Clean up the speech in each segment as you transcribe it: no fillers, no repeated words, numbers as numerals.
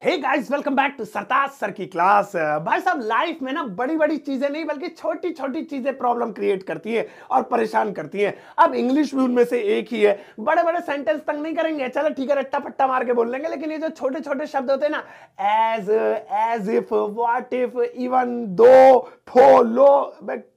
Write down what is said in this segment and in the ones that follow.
Hey guys, welcome back to Sartaj sir की क्लास। भाई साहब, लाइफ में ना बड़ी बड़ी चीजें नहीं बल्कि छोटी छोटी चीजें प्रॉब्लम क्रिएट करती है और परेशान करती है। अब इंग्लिश भी उनमें से एक ही है। बड़े बड़े सेंटेंस तंग नहीं करेंगे, चलो ठीक है, रट्टा पट्टा मार के बोल लेंगे, लेकिन ये जो छोटे छोटे शब्द होते हैं ना, as if, what if, even, though, फो, लो,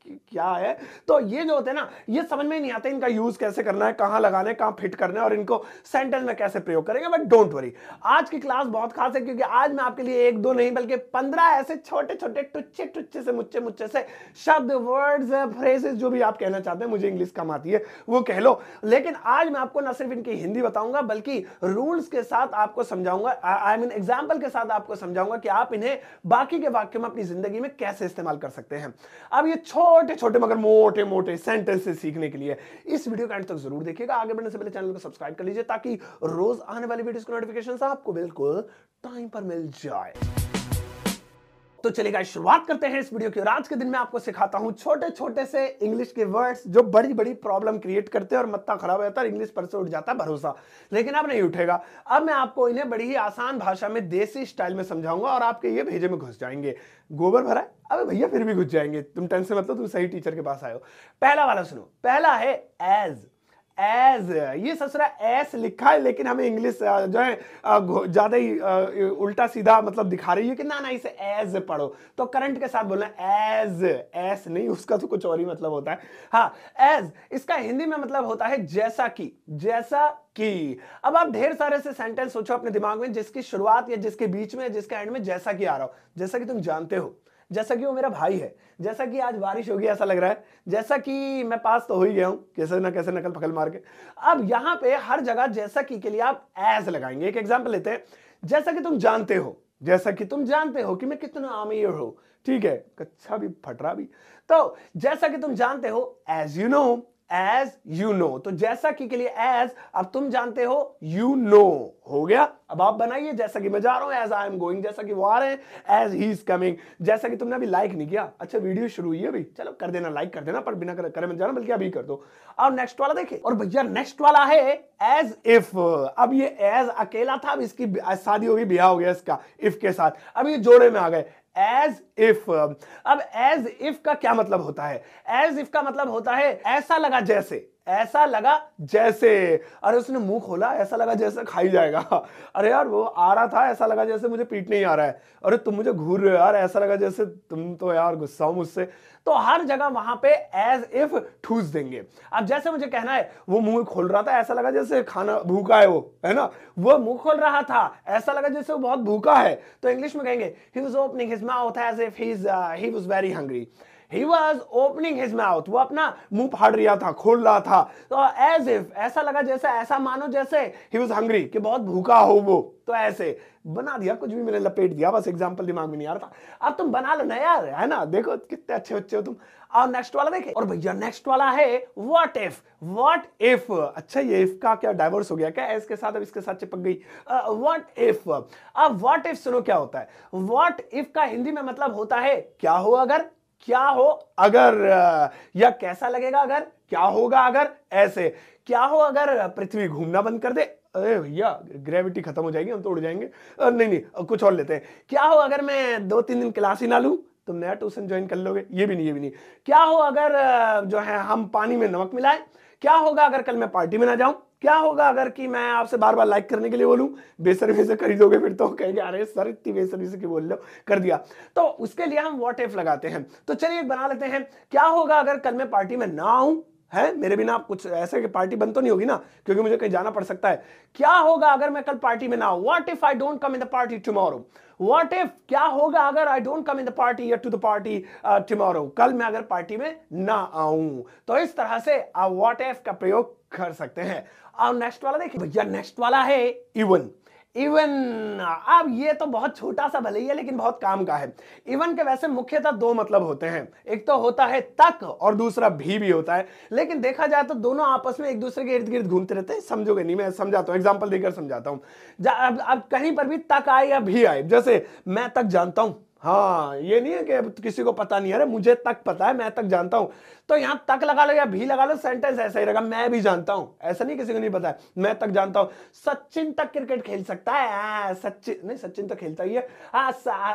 क्या है, तो ये जो होते हैं ना, ये समझ में नहीं आते इनका यूज कैसे करना है, कहां लगाना है, कहां फिट करना है और इनको सेंटेंस में कैसे प्रयोग करेंगे। बट डोंट वरी, आज की क्लास बहुत खास है क्योंकि आज मैं आपके लिए एक दो नहीं बल्कि 15 ऐसे छोटे छोटे टुच्चे टुच्चे से मुच्चे मुच्चे से शब्द, वर्ड्स, फ्रेजेस, जो भी आप कहना चाहते हैं, मुझे इंग्लिश कम आती है वो कह लो, लेकिन आज मैं आपको न सिर्फ इनकी हिंदी बताऊंगा बल्कि रूल्स के साथ आपको समझाऊंगा, आई मीन एग्जाम्पल के साथ आपको समझाऊंगा कि आप इन्हें बाकी के वाक्यों में अपनी जिंदगी में कैसे इस्तेमाल कर सकते हैं। अब ये छोटे छोटे मगर मोटे मोटे सेंटेंसेस सीखने के लिए इस वीडियो का एंड तक जरूर देखिएगा। आगे बढ़ने से पहले चैनल को सब्सक्राइब कर लीजिए ताकि रोज आने वाली वीडियोस की नोटिफिकेशन आपको बिल्कुल टाइम पर मिल जाए। तो चलिए शुरुआत करते हैं इस वीडियो की। और आज के दिन में आपको सिखाता हूं छोटे छोटे से इंग्लिश के वर्ड्स जो बड़ी बड़ी प्रॉब्लम क्रिएट करते हैं और मत्ता खराब हो जाता है, इंग्लिश पर से उठ जाता है भरोसा, लेकिन अब नहीं उठेगा। अब मैं आपको इन्हें बड़ी ही आसान भाषा में देसी स्टाइल में समझाऊंगा और आपके ये भेजे में घुस जाएंगे। गोबर भरा है, अबे भैया फिर भी घुस जाएंगे, तुम टेंशन मत लो, तुम सही टीचर के पास आए हो। पहला वाला सुनो, पहला है एज। एज, ये ससुरा एस लिखा है लेकिन हमें इंग्लिश जो है ज्यादा ही उल्टा सीधा मतलब दिखा रही है कि ना इसे एज पढ़ो, तो करंट के साथ बोलना एज। एस नहीं, उसका तो कुछ और ही मतलब होता है। हाँ, एज इसका हिंदी में मतलब होता है जैसा कि, जैसा कि। अब आप ढेर सारे से सेंटेंस सोचो अपने दिमाग में जिसकी शुरुआत या जिसके बीच में, जिसके एंड में जैसा कि आ रहा हो। जैसा कि तुम जानते हो, जैसा कि वो मेरा भाई है, जैसा कि आज बारिश होगी ऐसा लग रहा है, जैसा कि मैं पास तो हो ही गया हूं कैसे ना कैसे नकल पकड़ मार के। अब यहां पे हर जगह जैसा कि के लिए आप एज लगाएंगे। एक एग्जांपल लेते हैं, जैसा कि तुम जानते हो, जैसा कि तुम जानते हो कि मैं कितना अमीर हूं, ठीक है, कच्चा भी फटरा भी। तो जैसा कि तुम जानते हो, as you know, as you know. तो जैसा कि के लिए एज, अब तुम जानते हो, यू नो हो गया। अब आप बनाइए, जैसा कि मैं जा रहा हूं, एज आई एम गोइंग, जैसा कि वो आ रहे हैं, एज ही इज कमिंग। जैसा कि तुमने अभी लाइक नहीं किया, अच्छा वीडियो शुरू हुई है अभी, चलो कर देना, लाइक कर देना, पर बिना करे मत जाना, बल्कि अभी कर दो। अब नेक्स्ट वाला देखिए, और भैया नेक्स्ट वाला है एज इफ। अब ये एज अकेला था, अब इसकी शादी हो गई, ब्याह हो गया इसका इफ के साथ, अब ये जोड़े में आ गए एज इफ। अब एज इफ का क्या मतलब होता है? एज इफ का मतलब होता है ऐसा लगा जैसे, ऐसा लगा जैसे। अरे उसने मुंह खोला, ऐसा लगा जैसे खाई जाएगा। अरे यार वो आ रहा था, ऐसा लगा जैसे मुझे पीटने ही आ रहा है। अरे तुम मुझे घूर रहे हो यार, ऐसा लगा जैसे तुम तो यार गुस्सा हो मुझसे। तो हर जगह वहां पे एज इफ ठूस देंगे। अब जैसे मुझे कहना है वो मुंह खोल रहा था, ऐसा लगा जैसे खाना भूखा है, वो है ना, वो मुंह खोल रहा था, ऐसा लगा जैसे वो बहुत भूखा है, तो इंग्लिश में कहेंगे he was opening his mouth as if he was very hungry. He was opening his mouth, वो अपना मुंह फाड़ रहा था, खोल रहा था। तो as if, ऐसा लगा जैसे, ऐसा मानो जैसे he was hungry, कि बहुत भूखा हो वो, तो ऐसे बना दिया, कुछ भी मैंने लपेट दिया, बस एग्जांपल दिमाग में नहीं आ रहा था। अब तुम बना लो ना यार, है ना, देखो कितने अच्छे बच्चे हो तुम। और नेक्स्ट वाला देखे, और भैया नेक्स्ट वाला है व्हाट इफ। व्हाट इफ, अच्छा ये इफ का क्या डाइवर्स हो गया क्या, एस के साथ अब इसके साथ चिपक गई। What if. अब व्हाट इफ सुनो क्या होता है। व्हाट इफ का हिंदी में मतलब होता है क्या हो अगर, क्या हो अगर, या कैसा लगेगा अगर, क्या होगा अगर, ऐसे। क्या हो अगर पृथ्वी घूमना बंद कर दे, अरे भैया ग्रेविटी खत्म हो जाएगी, हम तो उड़ जाएंगे। नहीं, कुछ और लेते हैं। क्या हो अगर मैं 2-3 दिन क्लास ही ना लूं, तुम नया ट्यूशन ज्वाइन कर लोगे, ये भी नहीं, ये भी नहीं। क्या हो अगर जो है हम पानी में नमक मिलाएं। क्या होगा अगर कल मैं पार्टी में ना जाऊं। क्या होगा अगर कि मैं आपसे बार बार लाइक करने के लिए बोलूं, बेसब्री से खरीदोगे, फिर तो कहेंगे अरे सर इतनी बेसब्री से क्यों बोल लो, कर दिया। तो उसके लिए हम व्हाट इफ लगाते हैं। तो चलिए बना लेते हैं, क्या होगा अगर कल मैं पार्टी में ना आऊं, है मेरे बिना कुछ ऐसे कि पार्टी बंद तो नहीं होगी ना, क्योंकि मुझे कहीं जाना पड़ सकता है। क्या होगा अगर मैं कल पार्टी में ना आऊं, what if I don't come in the party tomorrow. What if, क्या होगा अगर I don't come in the party या टू द पार्टी टुमारो, कल मैं अगर पार्टी में ना आऊं। तो इस तरह से आप व्हाट इफ का प्रयोग कर सकते हैं। और नेक्स्ट वाला देखिए भैया, नेक्स्ट वाला है इवन। इवन, अब ये तो बहुत छोटा सा भले ही है लेकिन बहुत काम का है। इवन के वैसे मुख्यतः दो मतलब होते हैं, एक तो होता है तक और दूसरा भी होता है, लेकिन देखा जाए तो दोनों आपस में एक दूसरे के इर्द गिर्द घूमते रहते हैं। समझोगे नहीं, मैं समझाता हूं, एग्जांपल देकर समझाता हूं। अब कहीं पर भी तक आए या भी आए, जैसे मैं तक जानता हूं, हाँ, ये नहीं है कि अब किसी को पता नहीं है, अरे मुझे तक पता है, मैं तक जानता हूं। तो यहां तक लगा लो या भी लगा लो, सेंटेंस ऐसा ही रहेगा, मैं भी जानता हूं। ऐसा नहीं किसी को नहीं पता है, मैं तक जानता हूं। सचिन तक क्रिकेट खेल सकता है। सचिन नहीं, सचिन तो खेलता ही है। हाँ,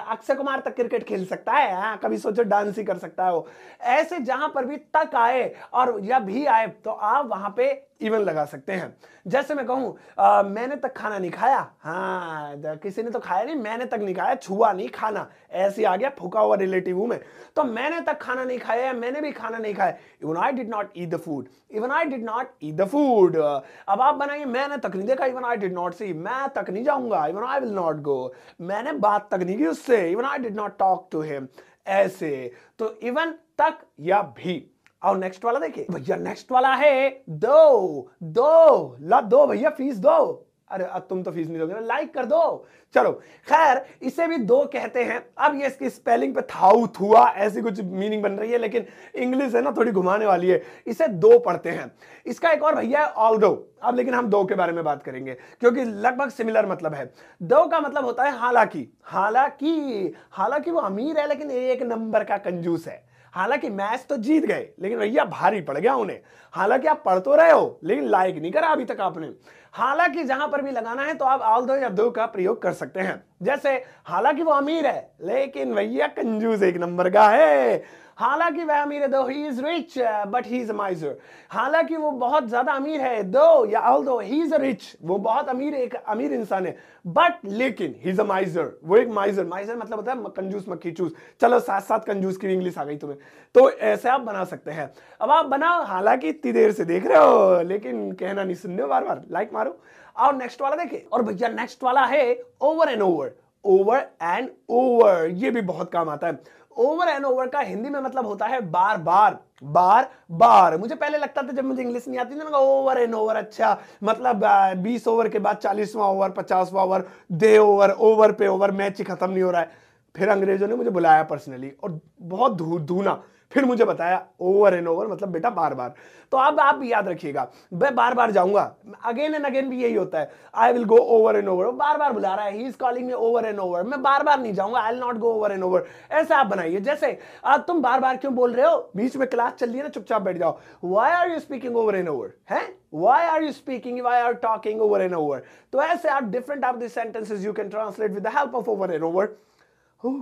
अक्षय कुमार तक क्रिकेट खेल सकता है। हाँ, कभी सोचो डांस ही कर सकता है वो। ऐसे जहां पर भी तक आए और या भी आए तो आप वहां पे इवन लगा सकते हैं। जैसे मैं कहूं मैंने तक खाना नहीं खाया। हाँ, किसी ने तो खाया नहीं, मैंने तक नहीं खाया, छुआ नहीं खाना, ऐसे आ गया, फूका हुआ रिलेटिव हूं मैं। तो मैंने तक खाना नहीं खाया, मैंने भी खाना नहीं खाया। Even I did not eat the food, even I did not eat the food. अब आप बनाइए, मैंने तक नहीं देखा, even I did not see, मैं तक नहीं जाऊंगा, even I will not go. मैंने बात तक नहीं की उससे, even I did not talk to him. ऐसे तो इवन, तक या भी। और नेक्स्ट वाला देखिए भैया, नेक्स्ट वाला है दो। दो ला, दो भैया, फीस दो। अरे तुम तो फीस नहीं दोगे ना, लाइक कर दो। चलो खैर, इसे भी दो कहते हैं। अब ये इसकी स्पेलिंग पे थाउ थुआ ऐसी कुछ मीनिंग बन रही है, लेकिन इंग्लिश है ना थोड़ी घुमाने वाली है, इसे दो पढ़ते हैं। इसका एक और भैया है ऑल्दो। अब लेकिन हम दो के बारे में बात करेंगे क्योंकि लगभग सिमिलर मतलब है। दो का मतलब होता है हालांकि। हालांकि, हालांकि वो अमीर है लेकिन एक नंबर का कंजूस है। हालांकि मैच तो जीत गए लेकिन भैया भारी पड़ गया उन्हें। हालांकि आप पढ़ तो रहे हो लेकिन लाइक नहीं करा अभी तक आपने। हालांकि जहां पर भी लगाना है तो आप ऑल दो या दो का प्रयोग कर सकते हैं। जैसे हालांकि वो अमीर है लेकिन भैया कंजूस एक नंबर का है। हालांकि वह अमीर है, दो he is rich but he is a माइजर। हालांकि वो बहुत ज्यादा अमीर है, दो या ऑल्दो ही इज रिच, वो बहुत अमीर, एक अमीर इंसान है, बट लेकिन ही इज अ माइजर, वो एक माइजर। माइजर मतलब होता है कंजूस मक्खी चूस। चलो साथ साथ कंजूस की इंग्लिश आ गई तुम्हें, तो ऐसे आप बना सकते हैं। अब आप बनाओ, हालांकि इतनी देर से देख रहे हो लेकिन कहना नहीं सुन रहे हो, बार बार लाइक मारो। और नेक्स्ट वाला देखिए, और भैया नेक्स्ट वाला है over and over. Over and over ये भी बहुत काम आता है। ओवर एंड ओवर का हिंदी में मतलब होता है बार बार, बार बार। मुझे पहले लगता था जब मुझे इंग्लिश नहीं आती थी ना, ओवर एंड ओवर, अच्छा मतलब 20 ओवर के बाद 40वां ओवर, 50वां ओवर, दे ओवर, ओवर पे ओवर, मैच ही खत्म नहीं हो रहा है। फिर अंग्रेजों ने मुझे बुलाया पर्सनली और बहुत धूना, फिर मुझे बताया ओवर एंड ओवर मतलब बेटा बार बार। तो अब आप भी याद रखिएगा, मैं बार बार जाऊंगा, अगेन एंड अगेन भी यही होता है, I will go over and over. बार बार बुला रहा है, he is calling me over and over, मैं बार बार नहीं जाऊंगा, I will not go over and over. ऐसा आप बनाइए। जैसे तुम बार बार क्यों बोल रहे हो, बीच में क्लास चल रही है ना, चुपचाप बैठ जाओ। Why are you speaking over and over, है why are you speaking, why are talking over and over. तो ऐसे आप different of the sentences you can translate with the help of over and over.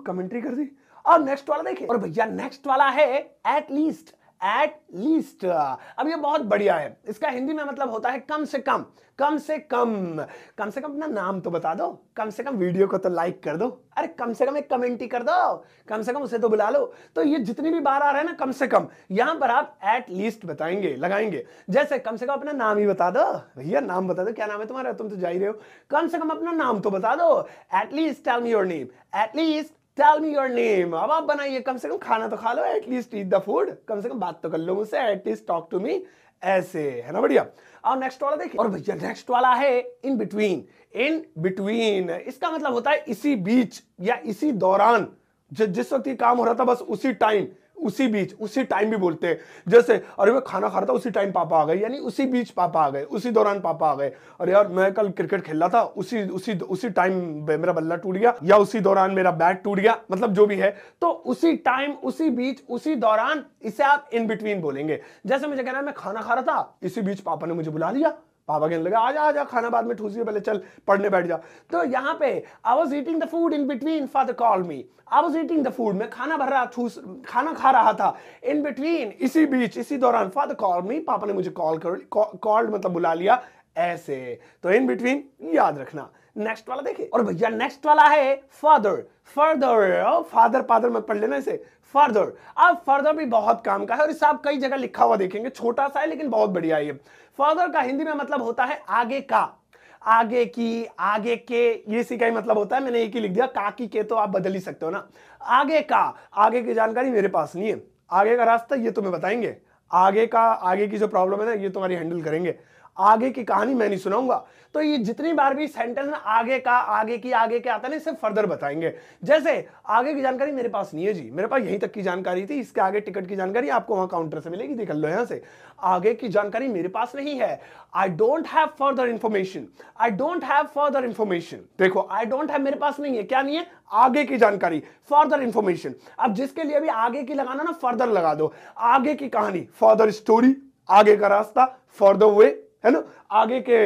Commentary कर दी। और next वाला देखिए, और भैया नेक्स्ट वाला है एट लीस्ट। एट लीस्ट, अब ये बहुत बढ़िया है। इसका हिंदी में मतलब होता है कम से कम। कम से कम, कम से कम अपना नाम तो बता दो, कम से कम वीडियो को तो लाइक कर दो, अरे कम से कम एक कमेंट ही कर दो, कम से कम उसे तो बुला लो। तो ये जितनी भी बार आ रहा है ना कम से कम, यहां पर आप एट लीस्ट बताएंगे, लगाएंगे। जैसे कम से कम अपना नाम ही बता दो, भैया नाम बता दो, क्या नाम है तुम्हारा, तुम तो जा ही रहे हो, कम से कम अपना नाम तो बता दो। At least tell me your name, at least tell me your name. अब आप बनाइए, कम से कम खाना तो खा लो, एटलीस्ट ईट द फूड, कम से कम बात तो कर लो मुझसे, एटलीस्ट टॉक टू मी। ऐसे है ना, बढ़िया। और नेक्स्ट वाला देखिए, और भैया नेक्स्ट वाला है इन बिटवीन। इन बिटवीन इसका मतलब होता है इसी बीच या इसी दौरान, जिस वक्त ये काम हो रहा था बस उसी टाइम, उसी बीच, उसी टाइम भी बोलते हैं। जैसे अरे मैं खाना खा रहा था उसी टाइम पापा आ गए, यानी उसी बीच पापा आ गए, उसी दौरान पापा आ गए। अरे यार मैं कल क्रिकेट खेल रहा था, उसी टाइम मेरा बल्ला टूट गया, या उसी दौरान मेरा बैट टूट गया, मतलब जो भी है। तो उसी टाइम, उसी बीच, उसी दौरान, इसे आप इन बिटवीन बोलेंगे। जैसे मुझे कहना है मैं खाना खा रहा था, इसी बीच पापा ने मुझे बुला लिया, पापा कहने लगा आजा आजा खाना बाद में ठूसिए, पहले चल पढ़ने बैठ जा। तो यहाँ पे I was eating the food in between, father call me. I was eating the food, मैं खाना भर रहा, खाना खा रहा था। इन बिटवीन इसी बीच, इसी दौरान, फादर कॉल मी, पापा ने मुझे कॉल्ड मतलब बुला लिया। ऐसे तो इन बिटवीन याद रखना। नेक्स्ट वाला देखिए, और भैया नेक्स्ट वाला है फर्दर। फर्दर, फादर पादर मत पढ़ लेना इसे, फर्दर। अब फर्दर भी बहुत काम का है और इसे आप कई जगह लिखा हुआ देखेंगे, छोटा सा है लेकिन बहुत बढ़िया है ये। फर्दर का हिंदी में मतलब होता है आगे का, आगे की, आगे के, ये इसी का ही मतलब होता है। मैंने एक ही लिख दिया, काकी के तो आप बदल ही सकते हो ना। आगे का, आगे की जानकारी मेरे पास नहीं है, आगे का रास्ता ये तुम्हें बताएंगे, आगे का, आगे की जो प्रॉब्लम है ना ये तुम्हारी हैंडल करेंगे। आगे की कहानी मैं नहीं सुनाऊंगा। तो ये जितनी बार भी सेंटेंस में आगे का, आगे की, आगे के आता है ना, इसे फर्दर बताएंगे। जैसे आगे की जानकारी मेरे पास नहीं है जी, मेरे पास यहीं तक की जानकारी थी, इसके आगे टिकट की जानकारी आपको वहां काउंटर से मिलेगी, देख लो यहां से। आगे की जानकारी मेरे पास नहीं है। I don't have further information, I don't have further information. देखो आई डोंट हैव मेरे पास नहीं है, क्या नहीं है? आगे की जानकारी, फर्दर इंफॉर्मेशन। अब जिसके लिए भी आगे की लगाना ना, फर्दर लगा दो। आगे की कहानी, फर्दर स्टोरी, आगे का रास्ता, फर्दर वे, है ना, आगे के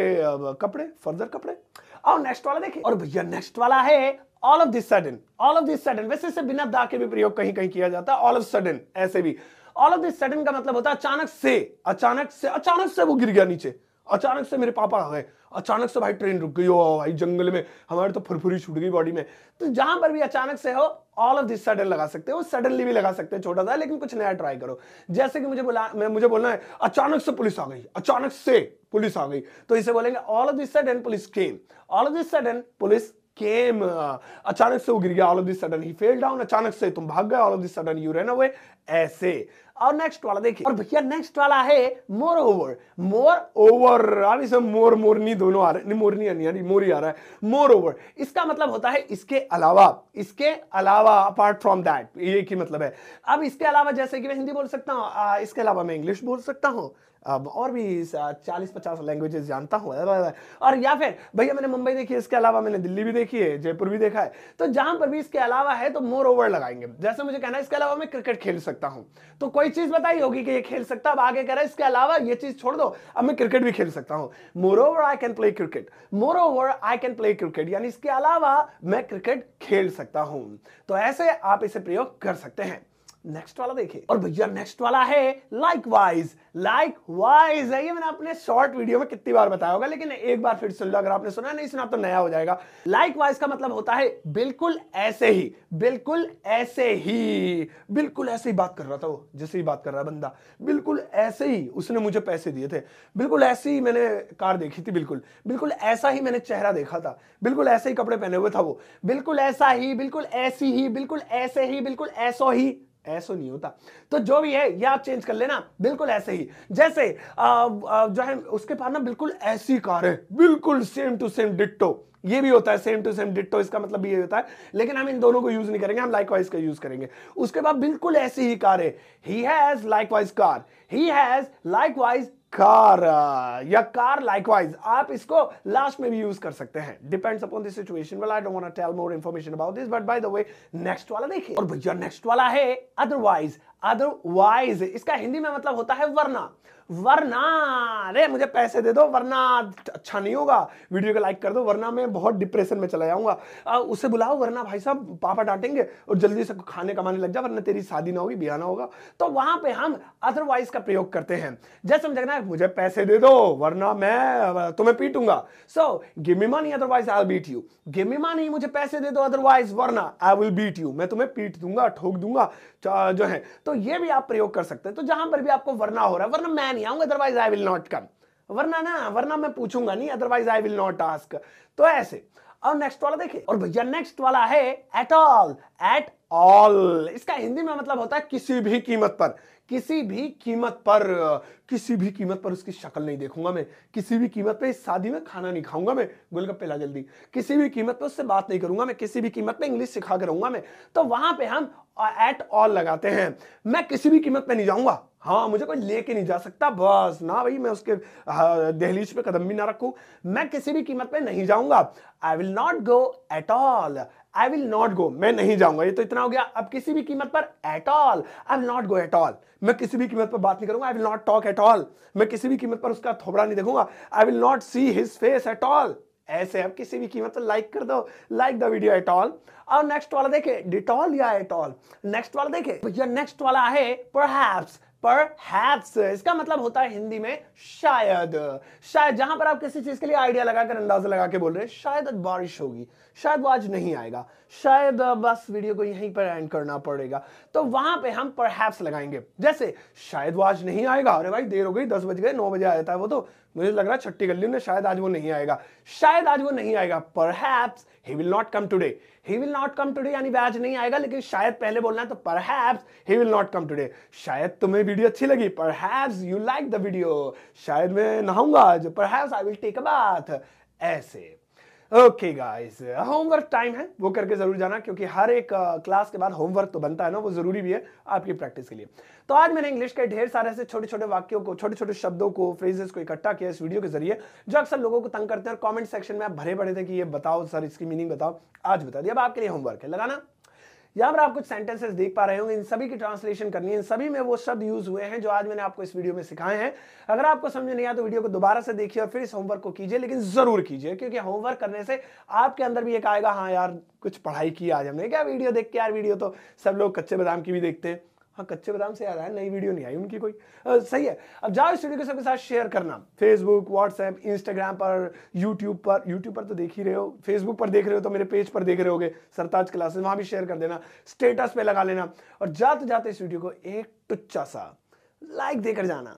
कपड़े, फर्दर कपड़े। और नेक्स्ट वाला देखिए, और भैया नेक्स्ट वाला है all of this sudden. All of this sudden वैसे से बिना दा के भी प्रयोग कहीं कहीं किया जाता है, ऑल ऑफ सडन ऐसे भी। ऑल ऑफ दिस सडन का मतलब होता है अचानक से, अचानक से, अचानक से वो गिर गया नीचे, अचानक से मेरे पापा आ गए, अचानक से भाई ट्रेन रुक गई, ओ भाई जंगल में हमारे तो फुरफुरी छूट गई बॉडी में। तो जहां पर भी अचानक से हो, ऑल ऑफ दिस सडन लगा सकते हो, सडनली भी लगा सकते हैं, छोटा सा, लेकिन कुछ नया ट्राई करो। जैसे कि मुझे बोलना है अचानक से पुलिस आ गई, अचानक से पुलिस आ गई, तो इसे बोलेंगे all of this sudden police came, all of this sudden police केम। अचानक से वो गिर गया, all of this sudden he fell down, अचानक से तुम भाग गए, all of this sudden you run away, ऐसे। और नेक्स्ट वाला देखिए, और भैया नेक्स्ट वाला है मोर ओवर। मोर ओवर, अब इसमें मोर मोरनी दोनों आ रहे हैं, मोरनी नहीं आ रही, मोर ही आ रहा है। मोर ओवर इसका मतलब होता है इसके अलावा, इसके अलावा, अपार्ट फ्रॉम दैट, ये की मतलब है। अब इसके अलावा जैसे कि मैं हिंदी बोल सकता हूँ, इसके अलावा मैं इंग्लिश बोल सकता हूँ, अब और भी 40-50 लैंग्वेजेस जानता हूँ। और या फिर भैया मैंने मुंबई देखी है, इसके अलावा मैंने दिल्ली भी देखी है, जयपुर भी देखा है। तो जहां पर भी इसके अलावा है तो मोर ओवर लगाएंगे। जैसे मुझे कहना है इसके अलावा मैं क्रिकेट खेल सकता हूं, तो कोई चीज बताई होगी कि ये खेल सकता, अब आगे कह रहा है इसके अलावा ये चीज छोड़ दो, अब मैं क्रिकेट भी खेल सकता हूं। More over I can play cricket, more over I can play cricket, यानी इसके अलावा मैं क्रिकेट खेल सकता हूं। तो ऐसे आप इसे प्रयोग कर सकते हैं। नेक्स्ट वाला देखिए, और भैया नेक्स्ट वाला है लाइकवाइज। लाइकवाइज है, ये मैंने अपने शॉर्ट वीडियो में कितनी बार बताया होगा, लेकिन एक बार फिर सुन लो, अगर आपने सुना नहीं सुना तो नया हो जाएगा। लाइकवाइज का मतलब होता है बिल्कुल ऐसे ही, बिल्कुल ऐसे ही, बिल्कुल ऐसे ही बात कर रहा था वो, जैसे ही बात कर रहा है बंदा, बिल्कुल ऐसे ही उसने मुझे पैसे दिए थे, बिल्कुल ऐसे ही मैंने कार देखी थी, बिल्कुल बिल्कुल ऐसा ही मैंने चेहरा देखा था, बिल्कुल ऐसे ही कपड़े पहने हुए था वो, बिल्कुल ऐसा ही, बिल्कुल ऐसी ही, बिल्कुल ऐसे ही, बिल्कुल ऐसो ही। ऐसा नहीं होता, तो जो भी है ये आप चेंज कर लेना, बिल्कुल ऐसे ही। जैसे जो है उसके पास ना बिल्कुल ऐसी कार है, बिल्कुल सेम टू सेम डिट्टो, ये भी होता है सेम टू सेम डिट्टो, इसका मतलब भी ये होता है, लेकिन हम इन दोनों को यूज नहीं करेंगे, हम लाइकवाइज का यूज करेंगे। उसके बाद बिल्कुल ऐसी ही कार है, he has likewise car, he has likewise car, या कार लाइकवाइज, आप इसको लास्ट में भी यूज कर सकते हैं, depends upon the situation. Well I don't want to tell more information about this, but by the way next वाला देखिए, और भैया नेक्स्ट वाला है अदरवाइज। अदरवाइज इसका हिंदी में मतलब होता है वरना। वरना, अरे मुझे पैसे दे दो वरना अच्छा नहीं होगा, वीडियो को लाइक कर दो वरना मैं बहुत डिप्रेशन में चला जाऊंगा, उसे बुलाओ वरना भाई साहब पापा डांटेंगे, और जल्दी से खाने कमाने लग जा वरना तेरी शादी ना होगी, ब्याह ना होगा। तो वहां पे हम अदरवाइज का प्रयोग करते हैं। जैसे हम देखना है मुझे पैसे दे दो वरना मैं तुम्हें पीटूंगा, so give me money otherwise I will beat you. Give me money, मुझे पैसे दे दो, अदरवाइज वरना आई विल बीट यू, मैं तुम्हें पीट दूंगा, ठोक दूंगा जो है। तो ये भी आप प्रयोग कर सकते हैं। तो जहां पर भी आपको वरना हो रहा है, वरना मैं नहीं आऊंगा, अदरवाइज आई विल नॉट कम, वरना ना, वरना मैं पूछूंगा नहीं, otherwise I will not ask. तो ऐसे। और नेक्स्ट वाला देखिए, और भैया नेक्स्ट वाला है एट ऑल। एट ऑल इसका हिंदी में मतलब होता है किसी भी कीमत पर, किसी भी कीमत पर, किसी भी कीमत पर उसकी शक्ल नहीं देखूंगा मैं, किसी भी कीमत पे इस शादी में खाना नहीं खाऊंगा मैं, गोलगप्पे ला जल्दी, किसी भी कीमत पे उससे बात नहीं करूंगा मैं, किसी भी कीमत पे इंग्लिश सिखा के रहूंगा मैं। तो वहां पे हम एट ऑल लगाते हैं। मैं किसी भी कीमत पे नहीं जाऊंगा, हाँ मुझे कोई लेके नहीं जा सकता, बस ना भाई मैं उसके दहलीज पे कदम भी ना रखूं, मैं किसी भी कीमत पे नहीं जाऊंगा। I will not go at all, I will not गो, मैं नहीं जाऊंगा, ये तो इतना हो गया। अब किसी भी कीमत पर at all, I will not go at all, मैं किसी भी कीमत पर बात नहीं करूंगा, आई will not talk at all, मैं किसी भी कीमत पर उसका थोबड़ा नहीं देखूंगा, आई will not see his face at all. ऐसे अब किसी भी कीमत पर लाइक कर दो, like the video at all. और नेक्स्ट वाला देखे डिटॉल या एट ऑल। नेक्स्ट वाला देखे भैया, नेक्स्ट वाला है परहैप्स। परहैप्स इसका मतलब होता है हिंदी में शायद। शायद जहां पर आप किसी चीज के लिए आइडिया लगाकर, अंदाजा लगा के बोल रहे हैं शायद आज बारिश होगी, शायद वो आज नहीं आएगा, शायद बस वीडियो को यहीं पर एंड करना पड़ेगा, तो वहां पे हम परहैप्स लगाएंगे। जैसे शायद वो आज नहीं आएगा, अरे भाई देर हो गई, 10 बज गए, 9 बजे आ जाता है वो तो, मुझे लग रहा है छट्टी गली में शायद आज वो नहीं आएगा, शायद आज वो नहीं आएगा। Perhaps he will not come today, he will not come today यानी आज नहीं आएगा, लेकिन शायद पहले बोलना है तो perhaps he will not come today. शायद तुम्हें वीडियो अच्छी लगी, perhaps you like the video. शायद मैं नहाऊंगा आज, perhaps I will take a bath. ऐसे ओके गाइस, होमवर्क टाइम है, वो करके जरूर जाना, क्योंकि हर एक क्लास के बाद होमवर्क तो बनता है ना, वो जरूरी भी है आपकी प्रैक्टिस के लिए। तो आज मैंने इंग्लिश के ढेर सारे ऐसे छोटे छोटे वाक्यों को, छोटे छोटे शब्दों को, फ्रेजेस को इकट्ठा किया इस वीडियो के जरिए, जो अक्सर लोगों को तंग करते हैं और कमेंट सेक्शन में आप भरे पड़े थे कि ये बताओ सर, इसकी मीनिंग बताओ। आज बता दिया। अब आपके लिए होमवर्क है, लगाना। यहाँ पर आप कुछ सेंटेंसेस देख पा रहे होंगे, इन सभी की ट्रांसलेशन करनी है। इन सभी में वो शब्द यूज हुए हैं जो आज मैंने आपको इस वीडियो में सिखाए हैं। अगर आपको समझ नहीं आया तो वीडियो को दोबारा से देखिए और फिर इस होमवर्क को कीजिए, लेकिन जरूर कीजिए, क्योंकि होमवर्क करने से आपके अंदर भी एक आएगा, हाँ यार कुछ पढ़ाई की आज हमने, क्या वीडियो देख के, यार वीडियो तो सब लोग कच्चे बादाम की भी देखते हैं। हाँ, कच्चे बादाम से याद आया, नई वीडियो नहीं आई उनकी कोई। सही है। अब जाओ इस वीडियो को सबके साथ शेयर करना, फेसबुक, व्हाट्सएप, इंस्टाग्राम पर, यूट्यूब पर तो देख ही रहे हो, फेसबुक पर देख रहे हो तो मेरे पेज पर देख रहे होगे सरताज क्लासेस, वहां भी शेयर कर देना, स्टेटस पे लगा लेना, और जाते जाते इस वीडियो को एक टुच्चा सा लाइक देकर जाना।